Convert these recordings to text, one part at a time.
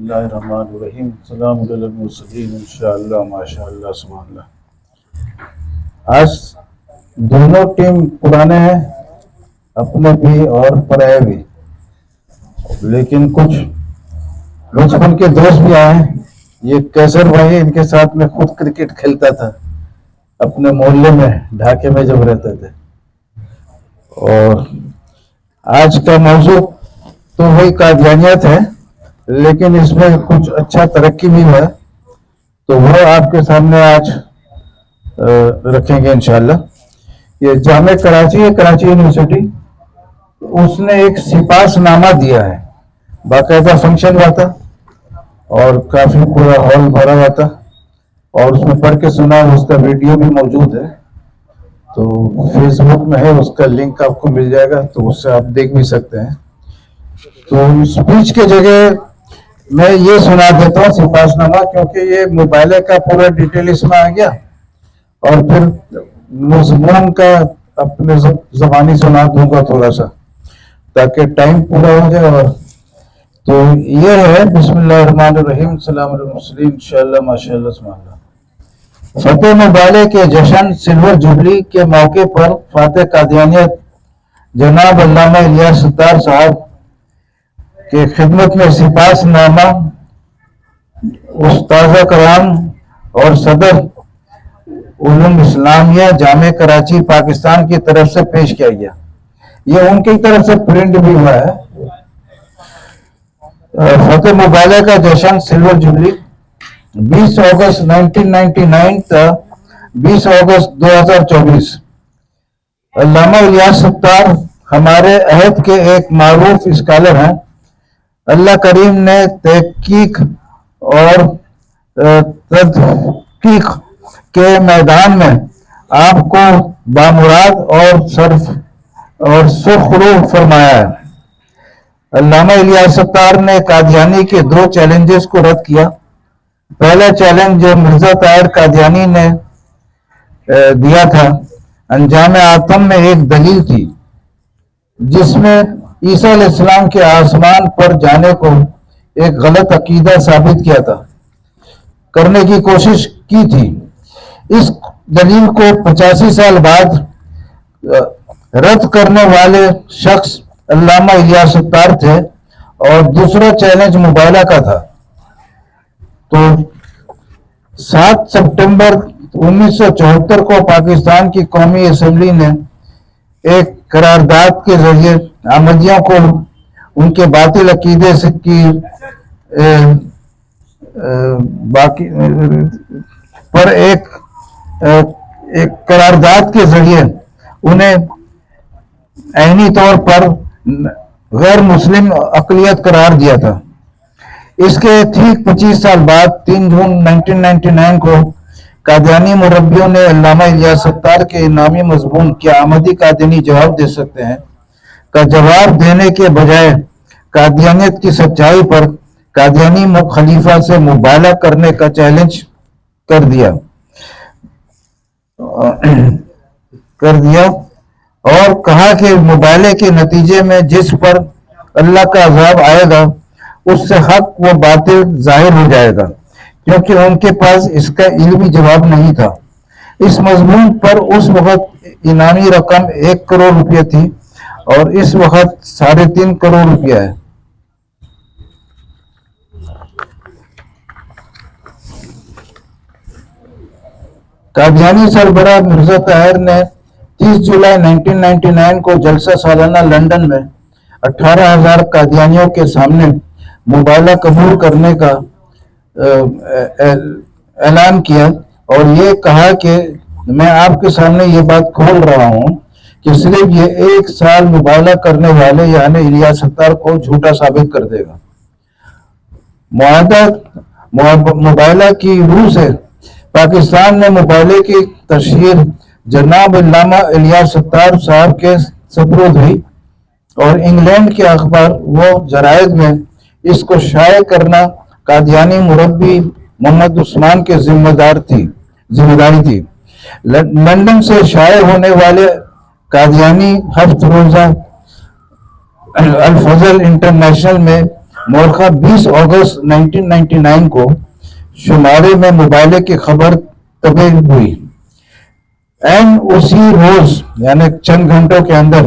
اللہ الرحمن الرحیم السلام علی المرسلین انشاءاللہ ماشاءاللہ سبحان اللہ۔ آج دونوں ٹیم پرانے ہیں، اپنے بھی اور پرائے بھی، لیکن کچھ بچپن کے دوست بھی آئے ہیں۔ یہ کیسر بھائی، ان کے ساتھ میں خود کرکٹ کھیلتا تھا اپنے محلے میں، ڈھاکے میں جب رہتے تھے۔ اور آج کا موضوع تو وہی قادیانیت ہے، لیکن اس میں کچھ اچھا ترقی بھی ہے، تو وہ آپ کے سامنے آج رکھیں گے انشاءاللہ۔ یہ جامع کراچی ہے، کراچی یونیورسٹی، اس نے ایک سپاس نامہ دیا ہے، باقاعدہ فنکشن ہوا تھا اور کافی پورا ہال بھرا ہوا تھا، اور اس میں پڑھ کے سنا، اس کا ویڈیو بھی موجود ہے، تو فیس بک میں ہے، اس کا لنک آپ کو مل جائے گا، تو اس سے آپ دیکھ بھی سکتے ہیں۔ تو اسپیچ کے جگہ میں یہ سنا دیتا ہوں سپاس نامہ، کیونکہ یہ موبائل کا پورا ڈیٹیل اس میں آ گیا، اور پھر مضمون کا اپنے زبانی سنا دوں گا تھوڑا سا، تاکہ ٹائم پورا ہو جائے۔ اور تو یہ ہے، بسم اللہ الرحمن الرحیم، السلام علیکم المرسلین انشاءاللہ ماشاءاللہ سبحان اللہ۔ فتح مبالے کے جشن سلور جوبلی کے موقع پر فاتح قادیانیت جناب علامہ الیاس ستار صاحب کے خدمت میں سپاس نامہ استاذ کرام اور صدر علوم اسلامیہ جامع کراچی پاکستان کی طرف سے پیش کیا گیا۔ یہ ان کی طرف سے پرنٹ بھی ہوا ہے۔ فتح مبالے کا جشن سلور جوبلی 20 اگست 1999 تا 20 اگست 2024۔ علامہ الیاس ستار ہمارے عہد کے ایک معروف اسکالر ہیں۔ اللہ کریم نے تحقیق اور تدقیق کے میدان میں آپ کو بامراد اور سرخرو فرمایا ہے۔ علامہ الیاس ستار نے قادیانی کے 2 چیلنجز کو رد کیا۔ پہلا چیلنج جو مرزا طاہر قادیانی نے دیا تھا، انجام آتم میں ایک دلیل تھی جس میں عیسیٰ علیہ السلام کے آسمان پر جانے کو ایک غلط عقیدہ ثابت کیا تھا، کرنے کی کوشش کی تھی۔ اس دلیل کو 85 سال بعد رد کرنے والے شخص علامہ الیاس ستار تھے۔ اور دوسرا چیلنج موبائلہ کا تھا۔ تو 7 سپٹمبر 1974 کو پاکستان کی قومی اسمبلی نے ایک قرارداد کے ذریعے احمدیوں کو ان کے باطل عقیدے کی پر ایک قرارداد کے ذریعے انہیں عینی طور پر غیر مسلم اقلیت قرار دیا تھا۔ اس کے ٹھیک 25 سال بعد 3 جون 1999 کو قادیانی مربیوں نے علامہ الیاس ستار کے انعامی مضمون "کیا احمدی قادیانی جواب دے سکتے ہیں" کا جواب دینے کے بجائے قادیانیت کی سچائی پر قادیانی خلیفہ سے مباہلہ کرنے کا چیلنج کر دیا اور کہا کہ مباہلے کے نتیجے میں جس پر اللہ کا عذاب آئے گا، اس سے حق و باطل ظاہر ہو جائے گا، کیونکہ ان کے پاس اس کا علمی جواب نہیں تھا۔ اس مضمون پر اس وقت انعامی رقم 1 کروڑ روپے تھی، اور اس وقت 3.5 کروڑ روپیہ ہے۔ قادیانی سربراہ مرزا طاہر نے 30 جولائی 1999 کو جلسہ سالانہ لندن میں 18,000 قادیانیوں کے سامنے مباہلہ قبول کرنے کا اعلان کیا، اور یہ کہا کہ میں آپ کے سامنے یہ بات کھول رہا ہوں کہ صرف یہ 1 سال مباہلہ کرنے والے یعنی الیاس ستار کو جھوٹا ثابت کر دے گا۔ مباہلہ کی روح سے پاکستان میں مباہلے کی تشہیر جناب علامہ الیاس ستار صاحب کے سپرد ہوئی، اور انگلینڈ کے اخبار و جرائد میں اس کو شائع کرنا قادیانی مربی محمد عثمان کے ذمہ داری تھی۔ لندن سے شائع ہونے والے قادیانی ہفت روزہ الفضل انٹرنیشنل میں مورخہ 20 اگست 1999 کو شمارے میں موبائلے کی خبر طبع ہوئی. این اسی روز یعنی چند گھنٹوں کے اندر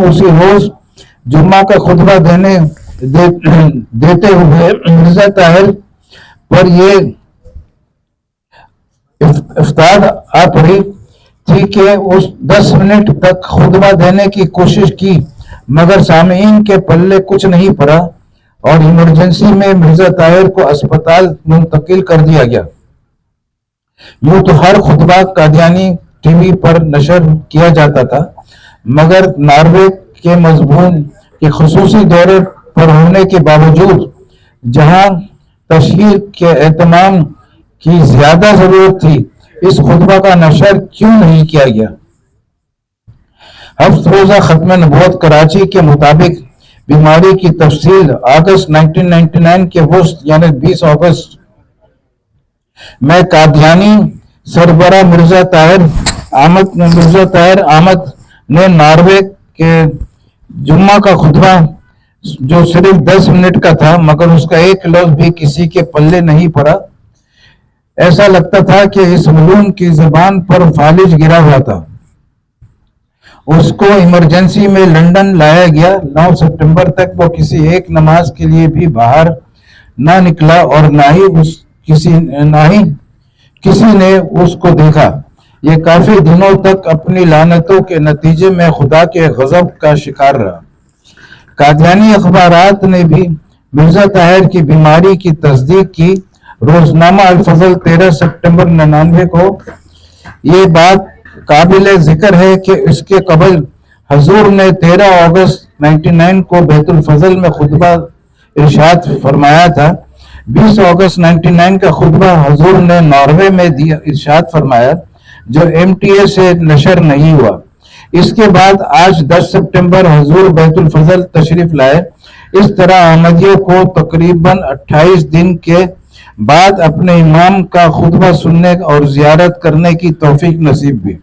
اسی روز جمعہ کا خطبہ دیتے ہوئے مرزا طاہر پر یہ افتاد آ پڑی تھی کہ اس 10 منٹ تک خطبہ دینے کی کوشش کی مگر سامعین کے پلے کچھ نہیں پڑا اور ایمرجنسی میں مرزا طاہر کو اسپتال منتقل کر دیا گیا. یوں تو ہر خطبہ قادیانی ٹی وی پر نشر کیا جاتا تھا مگر ناروے کے مضمون کے خصوصی دورے پر ہونے کے باوجود جہاں تشہیر کے اہتمام کی زیادہ ضرورت تھی اس خطبہ کا نشر کیوں نہیں کیا گیا؟ 7 روزہ ختم نبوت کراچی کے مطابق بیماری کی تفصیل اگست 1999 کے وسط یعنی 20 اگست میں قادیانی سربراہ مرزا طاہر احمد نے ناروے کے جمعہ کا خطبہ جو صرف 10 منٹ کا تھا مگر اس کا ایک لفظ بھی کسی کے پلے نہیں پڑا. ایسا لگتا تھا کہ اس ملوم کی زبان پر فالج گرا ہوا تھا. اس کو ایمرجنسی میں لندن لایا گیا. 9 ستمبر تک وہ کسی ایک نماز کے لیے بھی باہر نہ نکلا اور نہ ہی کسی نے اس کو دیکھا. یہ کافی دنوں تک اپنی لعنتوں کے نتیجے میں خدا کے غضب کا شکار رہا. قادیانی اخبارات نے بھی مرزا طاہر کی بیماری کی تصدیق کی. روزنامہ الفضل 13 ستمبر 99 کو یہ بات قابل ذکر ہے کہ اس کے قبل حضور نے 13 اگست 99 کو بیت الفضل میں خطبہ ارشاد فرمایا تھا. 20 اگست 99 کا خطبہ حضور نے ناروے میں ارشاد فرمایا جو MTA سے نشر نہیں ہوا. اس کے بعد آج 10 سپٹمبر حضور بیت الفضل تشریف لائے. اس طرح احمدیوں کو تقریباً 28 دن کے بعد اپنے امام کا خطبہ سننے اور زیارت کرنے کی توفیق نصیب ہوئی.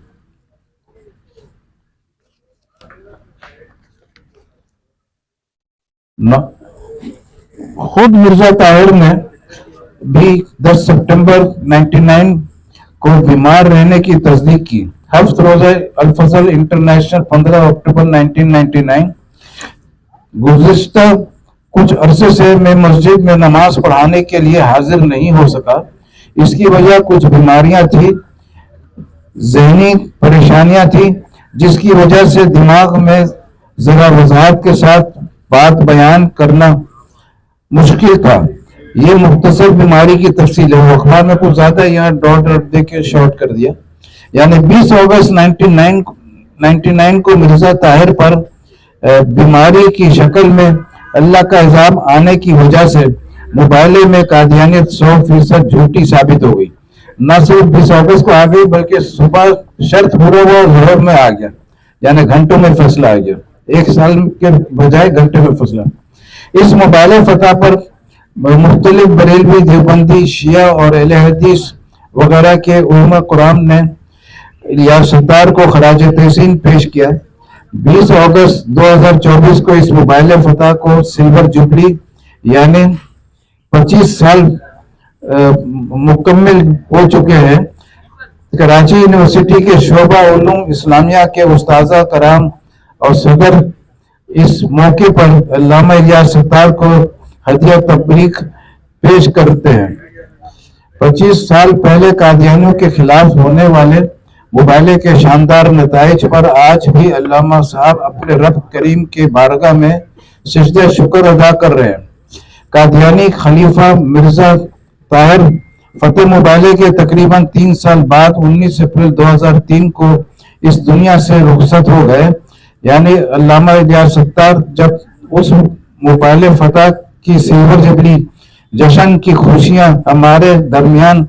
خود مرزا طاہر نے بھی 10 سپٹمبر 99 کو بیمار رہنے کی تصدیق کی. 7 روزہ الفضل انٹرنیشنل 15 اکتوبر 1999 گزشتہ کچھ عرصے سے میں مسجد میں نماز پڑھانے کے لیے حاضر نہیں ہو سکا. اس کی وجہ کچھ بیماریاں تھی، ذہنی پریشانیاں تھی جس کی وجہ سے دماغ میں ذرا وضاحت کے ساتھ بات بیان کرنا مشکل تھا. یہ مختصر بیماری کی تفصیل ہے. اخبار میں کچھ زیادہ یہاں ڈاٹ دے کے شارٹ کر دیا. یعنی 20 اگست 1999 کو مرزا طاہر پر بیماری کی شکل میں اللہ کا عذاب آنے کی وجہ سے موبائلے میں قادیانیت 100% جھوٹی ثابت ہو گئی. نہ صرف 20 اگست کو آ گئی بلکہ صبح شرط پورا ہوا ظہر میں آ گیا. یعنی گھنٹوں میں فیصلہ آ گیا. 1 سال کے بجائے گھنٹے میں فیصلہ. اس موبائل فتح پر مختلف بریلوی، دیوبندی، شیعہ اور اہل حدیث وغیرہ کے علماء کرام نے الیاس ستار کو خراج تحسین پیش کیا. 20 اگست 2024 کو اس موبائل فتح کو سلور جوبلی یعنی 25 سال مکمل ہو چکے ہیں. کراچی یونیورسٹی کے شعبہ علوم اسلامیہ کے استاذہ کرام اور صدر اس موقع پر علامہ الیاس ستار کو ہدیہ تبریک پیش کرتے ہیں. 25 سال پہلے قادیانیوں کے خلاف ہونے والے مبالغے کے شاندار نتائج پر آج بھی علامہ صاحب اپنے رب کریم کے بارگاہ میں سجدہ شکر ادا کر رہے ہیں. قادیانی خلیفہ مرزا طاہر فتح مبالغے کے تقریباً 3 سال بعد 19 اپریل 2003 کو اس دنیا سے رخصت ہو گئے. یعنی علامہ الیاس ستار جب اس موبائل فتح کی سلور جبلی جشن کی خوشیاں ہمارے درمیان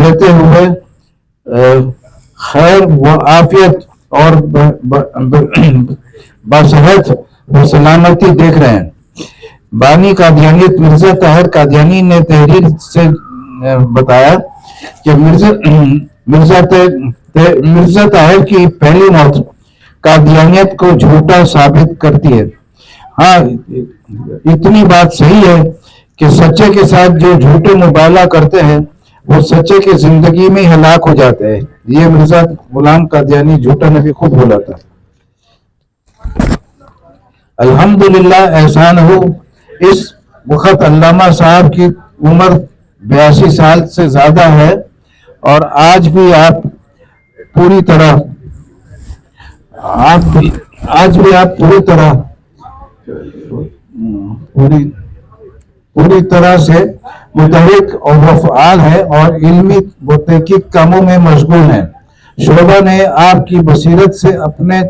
رہتے ہوئے خیر و عافیت اور بصحت و سلامتی دیکھ رہے ہیں. بانی قادیانیت مرزا طاہر قادیانی نے تحریر سے بتایا کہ مرزا طاہر کی پہلی موت قادیانیت کو جھوٹا ثابت کرتی ہے. ہاں اتنی بات صحیح ہے کہ سچے کے ساتھ جو جھوٹے مبالغہ کرتے ہیں وہ سچے کی زندگی میں ہلاک ہو جاتے ہیں. یہ مرزا غلام قادیانی جھوٹا نبی خود بولا تھا. الحمدللہ احسان ہو اس وقت علامہ صاحب کی عمر 82 سال سے زیادہ ہے اور آج بھی آپ پوری طرح پوری طرح سے متحرک اور فعال ہے اور علمی و تحقیق کاموں میں مشغول ہیں. شعبہ نے آپ کی بصیرت سے اپنے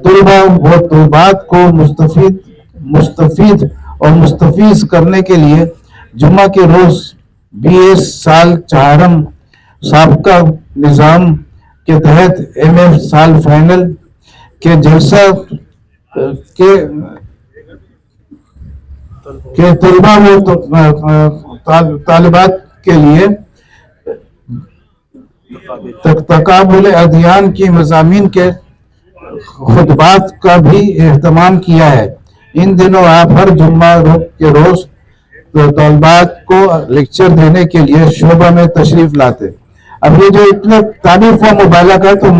طلباء و طالبات کو مستفید اور مستفیض کرنے کے لیے جمعہ کے روز 20 سال چہارم سابقہ نظام کے تحت ایم اے سال فائنل کے جلسہ کے طلباء و طالبات کے لیے تقابل ادیان کی مضامین کے خطبات کا بھی اہتمام کیا ہے. ان دنوں آپ ہر جمعہ کے روز طالبات کو لیکچر دینے کے لیے شعبہ میں تشریف لاتے. اب یہ جو اتنا تعریف و مبالغہ کا تو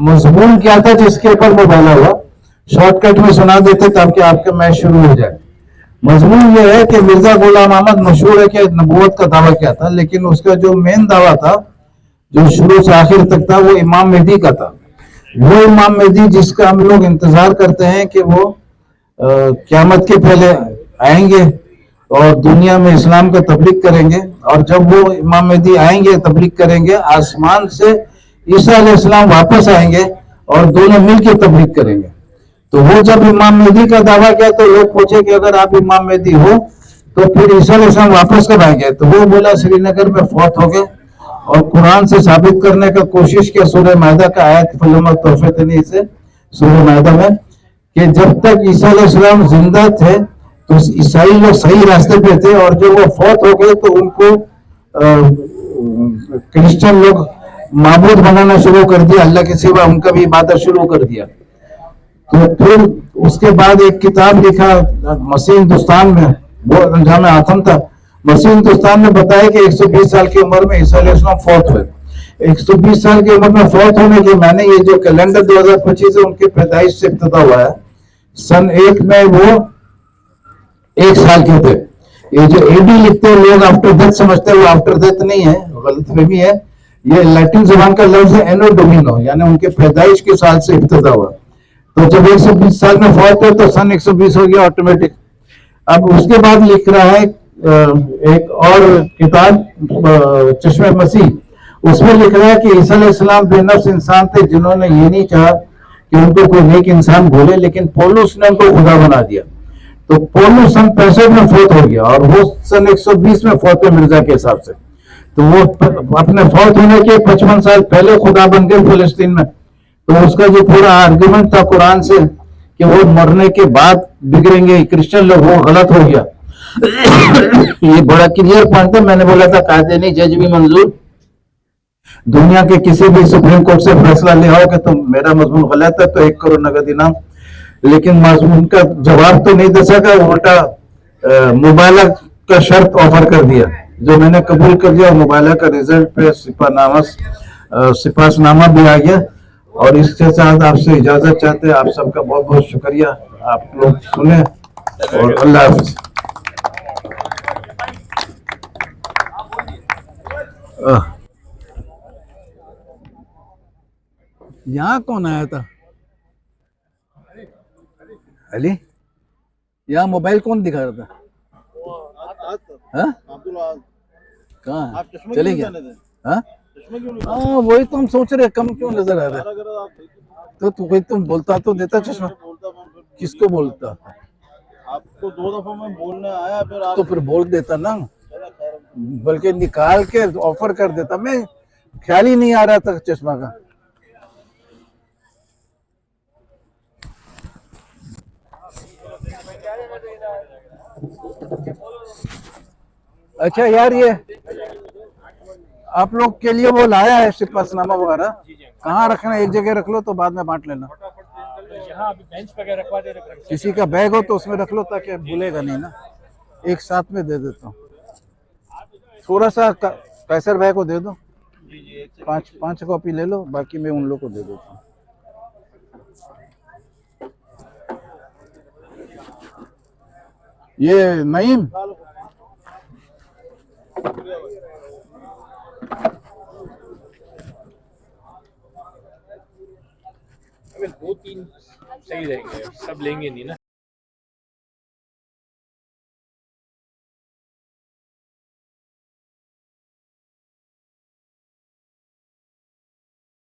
مضمون کیا تھا جس کے اوپر مبالغہ ہوا؟ شارٹ کٹ میں سنا دیتے تاکہ آپ کا میچ شروع ہو جائے. مضمون یہ ہے کہ مرزا غلام احمد مشہور ہے کہ نبوت کا دعویٰ کیا تھا، لیکن اس کا جو مین دعویٰ تھا جو شروع سے آخر تک تھا وہ امام مہدی کا تھا. وہ امام مہدی جس کا ہم لوگ انتظار کرتے ہیں کہ وہ قیامت کے پہلے آئیں گے اور دنیا میں اسلام کا تبلیغ کریں گے، اور جب وہ امام مہدی آئیں گے تبلیغ کریں گے آسمان سے عیسیٰ علیہ السلام واپس آئیں گے اور دونوں مل کے تبلیغ کریں گے. تو وہ جب امام مہدی کا دعویٰ کیا تو لوگ پوچھے کہ اگر آپ امام مہدی ہو تو پھر عیسیٰ علیہ السلام واپس کب آئیں گے؟ تو وہ بولا سری نگر میں فوت ہو گئے، اور قرآن سے ثابت کرنے کا کوشش کیا سورہ مائدہ کا آیت فلما توفیتنی سے سورہ مائدہ میں کہ جب تک عیسیٰ علیہ السلام زندہ تھے تو عیسائی لوگ صحیح راستے پہ تھے، اور جب وہ فوت ہو گئے تو ان کو کرسچن لوگ معبود بنانا شروع کر دیا، اللہ کے سوا ان کا بھی عبادت شروع کر دیا. تو پھر اس کے بعد ایک کتاب لکھا مسیح ہندوستان میں، وہ انجام آتم تھا. مسیح ہندوستان میں بتایا کہ 120 سال کی عمر میں عیسیٰ علیہ السلام فوت ہوئے. 120 سال کی عمر میں فوت ہونے کے معنی یہ جو کیلنڈر 2025 ہے ان کی پیدائش سے ابتدا ہوا ہے. سن 1 میں وہ 1 سال کے تھے. یہ جو اے ڈی لکھتے ہیں لوگ آفٹر ڈیتھ سمجھتے ہیں، وہ آفٹر ڈیتھ نہیں ہے، غلط فہمی ہے. یہ لیٹن زبان کا لفظ ہے اینو ڈومینو، یعنی ان کے پیدائش کے سال سے ابتدا ہوا. تو جب 120 سال میں فوت ہوئے تو سن 120 ہو گیا آٹومیٹک. اب اس کے بعد لکھ رہا ہے ایک اور کتاب چشمہ مسیح، اس میں لکھ رہا ہے کہ عیسیٰ علیہ السلام بے نفس انسان تھے جنہوں نے یہ نہیں چاہا کہ ان کو کوئی نیک انسان بھولے، لیکن پولس نے ان کو خدا بنا دیا. تو پولس سن 65 میں فوت ہو گیا اور وہ سن 120 میں فوت ہوئے مرزا کے حساب سے. تو وہ اپنے فوت ہونے کے 55 سال پہلے خدا بن گئے فلسطین میں. تو اس کا جو پورا آرگومنٹ تھا قرآن سے کہ وہ مرنے کے بعد بگڑیں گے کرسچن لوگ، وہ غلط ہو گیا. یہ بڑا کلیئر پوائنٹ ہے. میں نے بولا تھا قادیانی جج بھی منظور، دنیا کے کسی بھی سپریم کورٹ سے فیصلہ لے آؤ کہ تم میرا مضمون غلط ہے تو 1 کروڑ نقد انعام. لیکن مضمون کا جواب تو نہیں دے سکا، الٹا مبالغہ کا شرط آفر کر دیا جو میں نے قبول کر دیا. مبالغہ کا رزلٹ پہ سپاس نامہ بھی آ گیا. اور اس کے ساتھ آپ سے اجازت چاہتے ہیں. آپ سب کا بہت بہت شکریہ. آپ لوگ سنیں اور اللہ حافظ. یہاں کون آیا تھا؟ علی. یہاں موبائل کون دکھا رہا تھا؟ کہاں چلے گیا؟ ہاں وہی تو ہم سوچ رہے کم کیوں نظر آ رہا ہے. تو کوئی تم بولتا تو دیتا چشمہ. کس کو بولتا؟ آپ کو 2 دفعہ میں بولنے آیا تو پھر بول دیتا نا، بلکہ نکال کے آفر کر دیتا. میں خیال ہی نہیں آ رہا تھا چشمہ کا. اچھا یار یہ آپ لوگ کے لیے وہ لایا ہے سپاس نامہ وغیرہ، کہاں رکھنا ہے؟ ایک جگہ رکھ لو تو بعد میں بانٹ لینا. کسی کا بیگ ہو تو اس میں رکھ لو تاکہ بھولے گا نہیں نا. ایک ساتھ میں دے دیتا ہوں. تھوڑا سا قیصر بھائی کو دے دو, 5 کاپی لے لو, باقی میں ان لوگ کو دے دیتا ہوں. یہ نعیم دو تین صحیح رہیں گے, سب لیں گے نہیں نا.